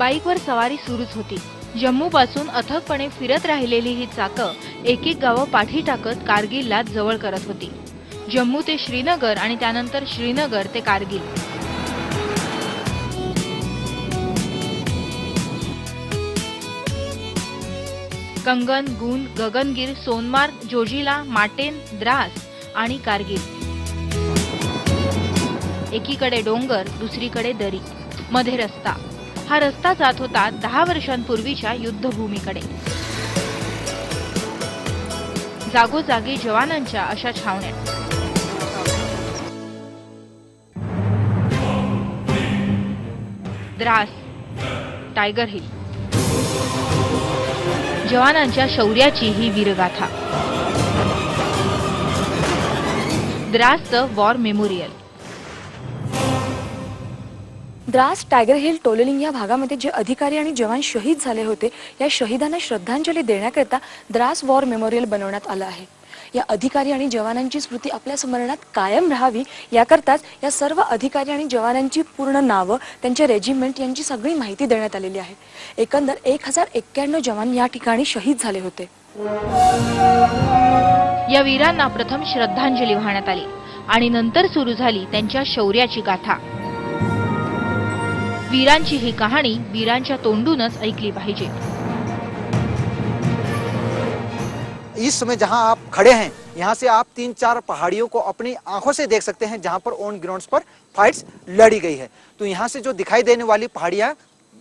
बाईकवर सवारी सुरूच होती। जम्मूपासून अथकपणे फिरत राहिलेली ही चाकं एक एक गावं पाठी टाकत कारगिलला जवळ करत होती। जम्मू ते श्रीनगर आणि त्यानंतर श्रीनगर ते कारगिल। कंगन, गुंद, गगनगीर, सोनमार्ग, जोजिला, माटेन, द्रास आणि कारगिल। एकीकडे डोंगर, दुसरीकडे दरी, मध्ये रस्ता। हा रस्ता जात होता 10 वर्षांपूर्वीच्या युद्धभूमीकडे। जागोजागी जवानांच्या अशा छावण्या। द्रास, टायगर हिल, जवानांच्या शौर्याची ही वीरगाथा। द्रासचं war memorial. Dras, Tiger Hill, Tololing या भागामध्ये जे अधिकारी आणि जवान शहीद झाले होते, या शहीदांना श्रद्धांजली देण्याकरता द्रास वॉर मेमोरियल बनवण्यात आलं आहे। या अधिकारी आणि जवानांची स्मृती आपल्या स्मरणात कायम राहावी याकरताच या सर्व अधिकारी आणि जवानांची पूर्ण नावं, त्यांचे रेजिमेंट यांची सगळी माहिती देण्यात आलेली आहे। एकंदर 1091 जवान या ठिकाणी शहीद झाले होते। या वीरांना प्रथम श्रद्धांजली वाहण्यात आली आणि नंतर सुरू झाली त्यांच्या शौर्याची गाथा। वीरांची ही कहाणी वीरांच्या तोंडूनच ऐकली पाहिजे। इस समय जहां आप खड़े हैं, यहां से आप 3-4 पहाड़ियों को अपनी आंखों से देख सकते हैं जहां पर ऑन ग्राउंड्स पर फाइट्स लड़ी गई है। तो यहां से जो दिखाई देने वाली पहाड़ियां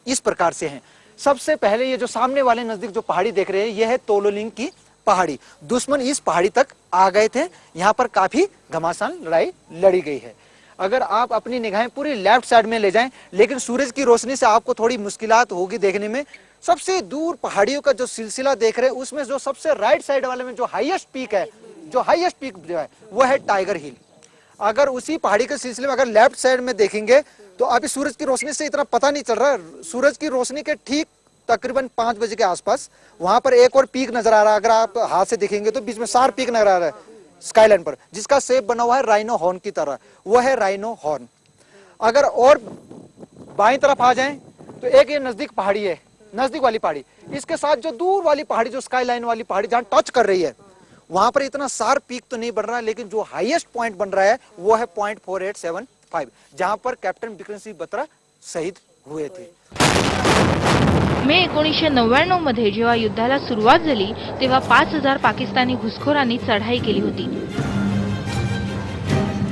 इस प्रकार से हैं। सबसे पहले ये जो सामने वाले नजदीक जो पहाड़ी देख रहे हैं, यह है तोलोलिंग की पहाड़ी। दुश्मन इस पहाड़ी तक आ गए थे, यहाँ पर काफी घमासान लड़ाई लड़ी गई है। अगर आप अपनी निगाहें पूरी लेफ्ट साइड में ले जाएं, लेकिन सूरज की रोशनी से आपको थोड़ी मुश्किलात होगी देखने में। सबसे दूर पहाड़ियों का जो सिलसिला देख रहे हैं, उसमें जो सबसे राइट साइड वाले में जो हाईएस्ट पीक है, जो है वो है टाइगर हिल। अगर उसी पहाड़ी के सिलसिले में अगर लेफ्ट साइड में देखेंगे तो अभी सूरज की रोशनी से इतना पता नहीं चल रहा। सूरज की रोशनी के ठीक तकरीबन 5 बजे के आसपास वहां पर एक और पीक नजर आ रहा है। अगर आप हाथ से देखेंगे तो बीच में 4 पीक नजर आ रहा है स्काईलाइन पर, जिसका शेप बना हुआ है राइनो हॉर्न की तरह, वो है राइनो हॉर्न। अगर और बाईं तरफ आ जाएं तो एक ये नजदीक पहाड़ी है, नजदीक वाली पहाड़ी। इसके साथ जो दूर वाली पहाड़ी, जो स्काईलाइन वाली पहाड़ी जहां टच कर रही है, वहां पर इतना शार्प पीक तो नहीं बन रहा है, लेकिन जो हाईएस्ट पॉइंट बन रहा है वो है पॉइंट 4875, जहां पर कैप्टन बिक्रम सिंह बत्रा शहीद हुए थे। मे 1999 मध्ये जेव्हा युद्धाला सुरुवात झाली तेव्हा 5000 पाकिस्तानी घुसखोरांनी चढाई केली होती।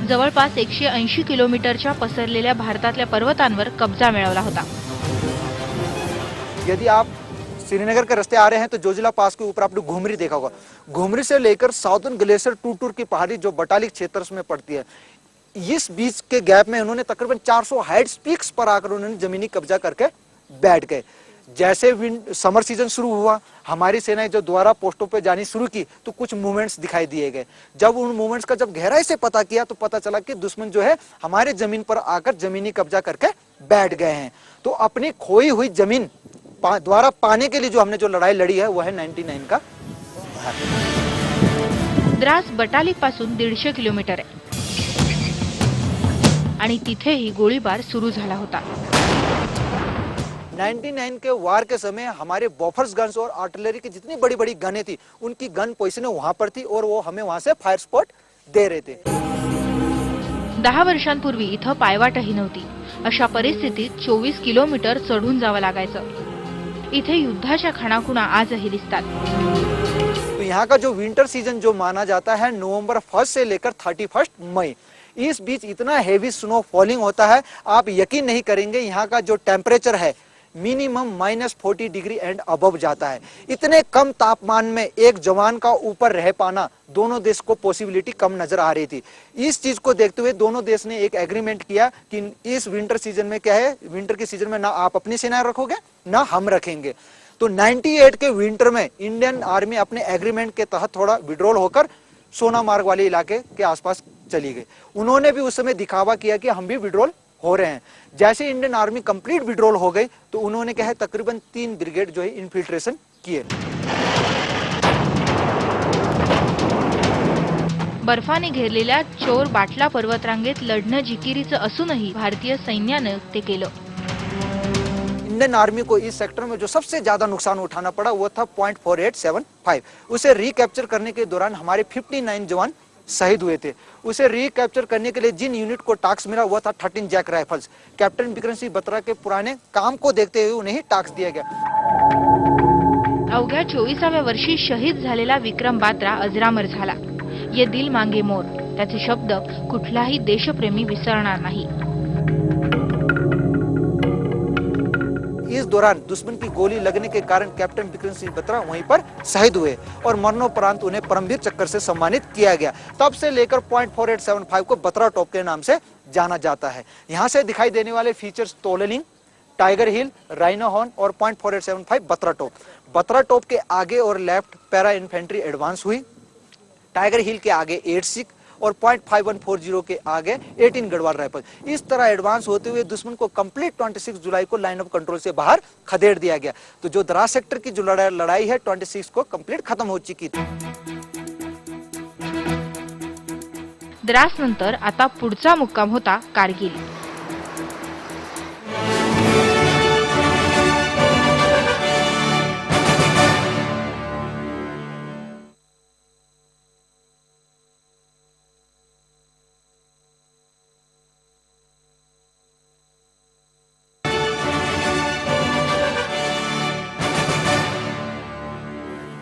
जवळपास 180 किलोमीटरच्या पसरलेल्या भारतातल्या पर्वतांवर कब्जा मिळवला होता। यदि आप श्रीनगर के रास्ते आ रहे हैं तो जोजिला पास के ऊपर आपने घुमरी देखा होगा। घुमरी से लेकर साउदर्न ग्लेशियर टूर की पहाड़ी जो बटालिक क्षेत्र में पड़ती है, इस बीच के गैप में उन्होंने तकरीबन 400 हाइट्स पीक्स पर आकर उन्होंने जमीनी कब्जा करके बैठ गए। जैसे समर सीजन शुरू हुआ, हमारी सेनाएं जो द्वारा पोस्टों पे जानी शुरू की तो कुछ मूवमेंट्स दिखाई दिए गए। जब उन मूवमेंट्स का जब गहराई से पता किया तो पता चला कि दुश्मन जो है हमारे जमीन पर आकर जमीनी कब्जा करके बैठ गए हैं। तो अपनी खोई हुई जमीन द्वारा पाने के लिए जो हमने जो लड़ाई लड़ी है वो है 99 का। द्रास बटालिक पासून 150 किलोमीटर आहे आणि तिथेही गोळीबार सुरू झाला होता। 99 के वार के समय हमारे बॉफर्स गन्स और आर्टिलरी की जितनी बड़ी बड़ी गनें थी, उनकी गन पोजीशन वहां पर थी और वो हमें वहां से फायर स्पॉट दे रहे थे। 10 वर्षांपूर्वी इथं पायवाटही नव्हती। अशा परिस्थितीत 24 किलोमीटर चढून जावं लागायचं। इथे युद्धाच्या खाणाखुणा आजही दिसतात। तो यहाँ का जो विंटर सीजन जो माना जाता है नवंबर 1 से लेकर 31 मई, इस बीच इतना हेवी स्नो फॉलिंग होता है, आप यकीन नहीं करेंगे। यहाँ का जो टेम्परेचर है मिनिमम -40 डिग्री एंड अबव जाता है। इतने कम तापमान में एक जवान का ऊपर रह पाना दोनों देश को पॉसिबिलिटी कम नजर आ रही थी। इस चीज को देखते हुए दोनों देश ने एक एग्रीमेंट किया कि इस विंटर सीजन में क्या है, विंटर के सीजन में ना आप अपनी सेना रखोगे ना हम रखेंगे। तो 98 के विंटर में इंडियन आर्मी अपने एग्रीमेंट के तहत थोड़ा विड्रॉल होकर सोनामार्ग वाले इलाके के आसपास चली गई। उन्होंने भी उस समय दिखावा किया कि हम भी विड्रॉल हो रहे हैं। जैसे इंडियन आर्मी कंप्लीट विड्रॉल हो गई तो उन्होंने क्या है तकरीबन 3 ब्रिगेड जो है इन्फिल्ट्रेशन किए। बर्फाने घेरलेल्या चोर बाटला पर्वतरांगेत लढणं जिकिरीचं असूनही भारतीय सैन्यानं ते केलं। इंडियन आर्मी को इस सेक्टर में जो सबसे ज्यादा नुकसान उठाना पड़ा वो था .4875। उसे रिकैप्चर करने के दौरान हमारे 59 जवान शहीद हुए थे। उसे रिकैप्चर करने के लिए जिन यूनिट को टास्क मिला वो था 13 Jack rifles. Captain Bikram Singh Batra के पुराने काम को देखते हुए उन्हें टास्क दिया गया। अवघ्या 24व्या वर्षी शहीद झालेला विक्रम बात्रा अजरामर झाला। ये दिल मांगे मोर, त्याचे शब्द कुठलाही देशप्रेमी विसरणार नाही। इस दौरान दुश्मन की गोली लगने के कारण कैप्टन बिक्रम सिंह बत्रा वहीं पर शहीद हुए और मरणोपरांत उन्हें परमवीर चक्र से सम्मानित किया गया। तब से लेकर .4875 को बत्रा टॉप के नाम से जाना जाता है। यहाँ से दिखाई देने वाले features Tololing, Tiger Hill, Rhino Horn और .4875 बत्रा टॉप। बत्रा टॉप के आगे और लेफ्ट पैरा इन्फेंट्री एडवांस हुई, टाइगर हिल के आगे 8 सिख और .5140 के आगे 18 गढ़वाल राइफल। इस तरह एडवांस होते हुए दुश्मन को कंप्लीट 26 जुलाई को लाइन ऑफ कंट्रोल से बाहर खदेड़ दिया गया। तो जो द्रास सेक्टर की जो लड़ाई है 26 को कंप्लीट खत्म हो चुकी थी। द्रास नंतर आता पुढचा मुक्काम होता कारगिल।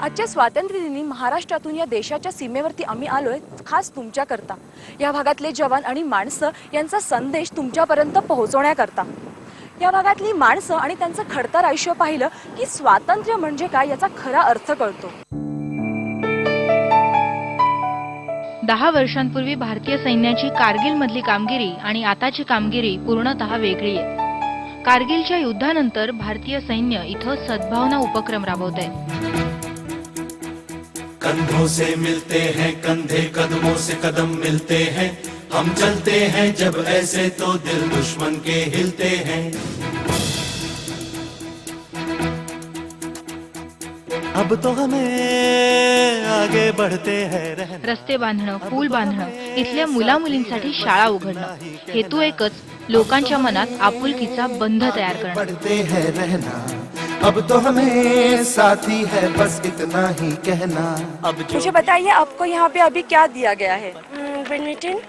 आजच्या स्वातंत्र्यदिनी महाराष्ट्रातून या देशाच्या सीमेवरती आम्ही आलोय खास तुमच्याकरता, या भागातले जवान आणि माणसं यांचा संदेश तुमच्यापर्यंत पोहोचवण्याकरता। या भागातली माणसं आणि त्यांचं खडतर आयुष्य पाहिलं की स्वातंत्र्य म्हणजे काय याचा खरा अर्थ कळतो। 10 वर्षांपूर्वी भारतीय सैन्याची कारगिल मधली कामगिरी आणि आताची कामगिरी पूर्णतः वेगळी आहे। कारगिलच्या युद्धानंतर भारतीय सैन्य इथं सद्भावना उपक्रम राबवतंय। कंधों से मिलते हैं कंधे, कदमों से कदम मिलते हैं, हम चलते हैं जब ऐसे तो दिल दुश्मन के हिलते हैं। अब तो हमें आगे बढ़ते हैं रहना। रस्ते बांधणं, पूल बांधणं, इथल्या मुलामुलींसाठी शाळा उघडणं, हेतू एकच, लोकांच्या मनात आपुलकीचा बंध तयार करणं। बढ़ते हैं रहना, अब तो हमें साथी है बस इतना ही कहना। अब मुझे बताइए आपको यहाँ पे अभी क्या दिया गया है? बैडमिंटन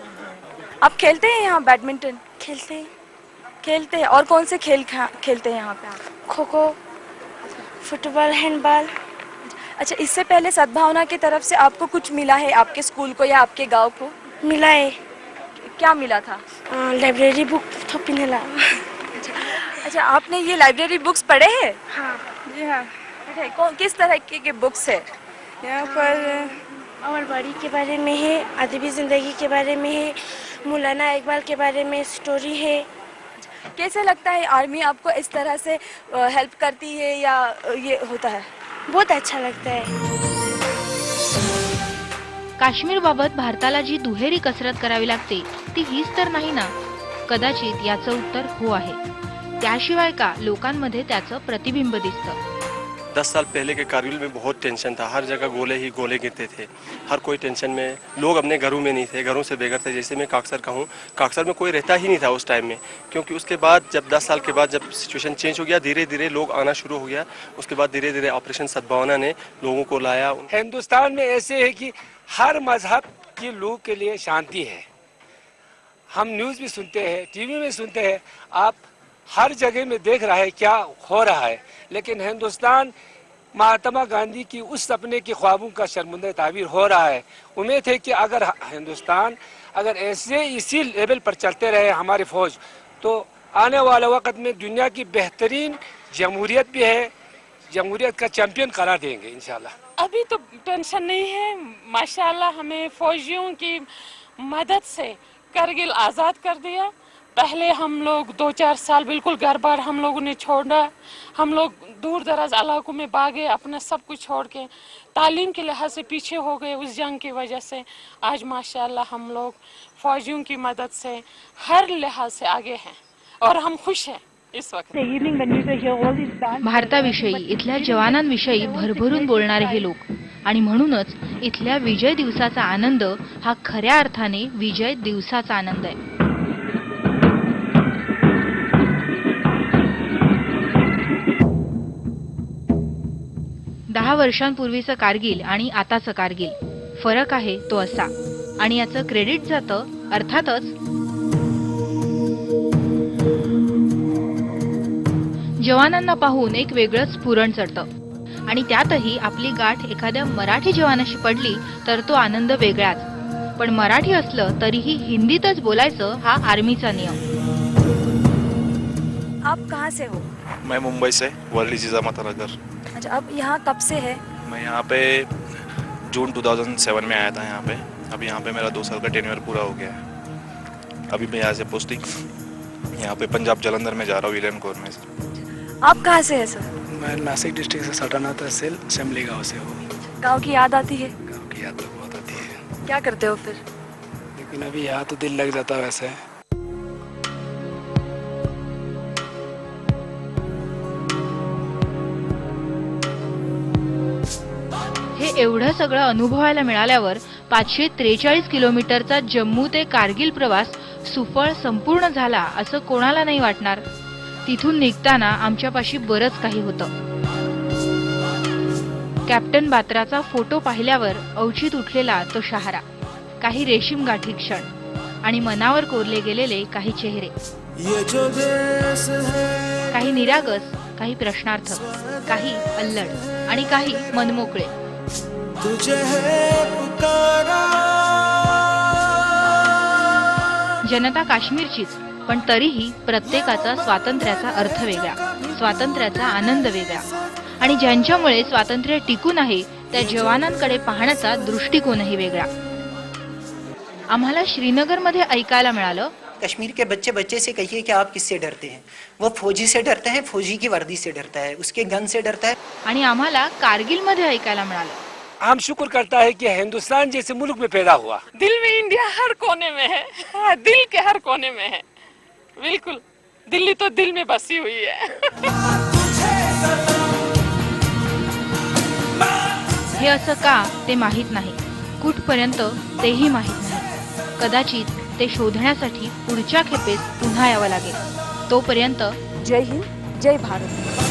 आप खेलते हैं यहाँ बैडमिंटन? खेलते हैं। और कौन से खेल खेलते हैं यहाँ पे आप? Kho kho, football, handball. अच्छा, इससे पहले सद्भावना की तरफ से आपको कुछ मिला है आपके स्कूल को या आपके गांव को? मिला है। क्या मिला था? लाइब्रेरी बुक थोपी नेला। अच्छा, आपने ये लाइब्रेरी बुक्स पढ़े हैं? हाँ जी हाँ। अच्छा, किस तरह के बुक्स है? यहाँ पर अमरवाड़ी के बारे में है, अदबी ज़िंदगी के बारे में है, मौलाना इकबाल के बारे में स्टोरी है। कैसे लगता है आर्मी आपको इस तरह से हेल्प करती है या ये होता है? बहुत अच्छा लगता है। काश्मीरबाबत भारताला जी दुहेरी कसरत करावी लागते ती हीच तर नाही ना? कदाचित याचं उत्तर हो आहे। त्याशिवाय का लोकांमध्ये त्याचं प्रतिबिंब दिसतं। 10 साल पहले के कारगिल में बहुत टेंशन था, हर जगह गोले ही गोले गिरते थे, हर कोई टेंशन में, लोग अपने घरों में नहीं थे, घरों से बेघर थे। जैसे मैं काक्सर का हूँ, काक्सर में कोई रहता ही नहीं था उस टाइम में, क्योंकि उसके बाद जब 10 साल के बाद जब सिचुएशन चेंज हो गया, धीरे धीरे लोग आना शुरू हो गया। उसके बाद धीरे धीरे ऑपरेशन सद्भावना ने लोगों को लाया। हिंदुस्तान में ऐसे है कि हर मजहब के लोग के लिए शांति है। हम न्यूज़ भी सुनते हैं, टीवी में सुनते हैं, आप हर जगह में देख रहा है क्या हो रहा है। लेकिन हिंदुस्तान महात्मा गांधी की उस सपने के ख्वाबों का शर्मिंदा ताबीर हो रहा है। उम्मीद है कि अगर हिंदुस्तान अगर ऐसे इसी लेवल पर चलते रहे हमारी फौज, तो आने वाले वक्त में दुनिया की बेहतरीन जमहूरियत भी है, जमहूरियत का चैंपियन करार देंगे इंशाल्लाह। अभी तो टेंशन नहीं है, माशाल्लाह हमें फौजियों की मदद से करगिल आज़ाद कर दिया। पहले हम लोग 2-4 साल बिल्कुल घर बार हम लोगों ने छोड़ा, हम लोग दूर दराज इलाकों में भागे, अपना सब कुछ छोड़ के तालीम के लिहाज से पीछे हो गए उस जंग की वजह से। आज माशाल्लाह हम लोग फौजियों की मदद से हर लिहाज से आगे हैं और हम खुश हैं इस वक्त। भारताविषयी, इथल्या जवानांविषयी भरभरून बोलणारे हे लोक, आणि म्हणूनच इथल्या विजय दिवसाचा आनंद हा खऱ्या अर्थाने विजय दिवसाचा आनंद आहे। 10 वर्षांपूर्वीचं कारगिल आणि आताचं कारगिल, फरक आहे तो असा. आणि याचं क्रेडिट जातं अर्थातच जवानांना पाहून एक वेगळंच स्फुरण चढतं. आणि त्यातही आपली गाठ एखाद्या मराठी जवानाशी पडली तर तो आनंद वेगळाच. पण मराठी असलं तरीही हिंदीतच बोलायचं हा आर्मीचा नियम. आप कहाँ से हो? मैं मुंबई से, वर्ली जिजामाता नगर. अच्छा, अब यहाँ कब से है? मैं यहाँ पे जून 2007 में आया था यहाँ पे. अभी यहाँ पे मेरा 2 साल का टेन्योर पूरा हो गया है. अभी मैं यहाँ से पोस्टिंग यहाँ पे पंजाब जलंधर में जा रहा हूँ, विलियन कोर में. आप कहाँ से है सर? मैं नासिक डिस्ट्रिक्ट से सटाना तहसील असेंबली गांव से हूँ. गांव की याद आती है? गांव की याद तो बहुत आती है, क्या करते हो फिर? लेकिन अभी यहाँ तो दिल लग जाता है वैसे. हे एवढं सगळं अनुभवायला मिळाल्यावर 543 किलोमीटरचा जम्मू ते कारगिल प्रवास सुफळ संपूर्ण झाला असं कोणाला नाही वाटणार. तिथून निघताना आमच्यापाशी बरंच काही होतं. कॅप्टन बात्राचा फोटो पाहिल्यावर अवचित उठलेला तो शहारा, काही रेशीम गाठी क्षण आणि मनावर कोरले गेलेले काही चेहरे, काही निरागस, काही प्रश्नार्थक, काही अल्लड आणि काही मनमोकळे. जनता काश्मीरचीच, पण तरीही प्रत्येकाचा स्वातंत्र्याचा अर्थ वेगळा, स्वातंत्र्याचा आनंद वेगळा. आणि ज्यांच्यामुळे स्वातंत्र्य टिकून आहे त्या जवानांकडे पाहण्याचा दृष्टिकोनही वेगळा. आम्हाला श्रीनगरमध्ये ऐकायला मिळालं, कश्मीर के बच्चे बच्चे से कहिए कि आप किससे डरते हैं, वो फौजी से डरता है, फौजी की वर्दी से डरता है, उसके गन से डरता है. आणि आम्हाला कारगिलमध्ये ऐकायला मिळालं. हम शुक्र करता है कि हिंदुस्तान जैसे मुल्क में पैदा हुआ. दिल में इंडिया हर कोने में है. हाँ, दिल के हर कोने में है. बिल्कुल, दिल्ली तो दिल में बसी हुई है. हे असं का ते माहीत नाही, कुठपर्यंत तेही माहीत नाही. कदाचित ते शोधण्यासाठी पुढच्या खेपेस पुन्हा यावं लागेल. तोपर्यंत जय हिंद, जय भारत.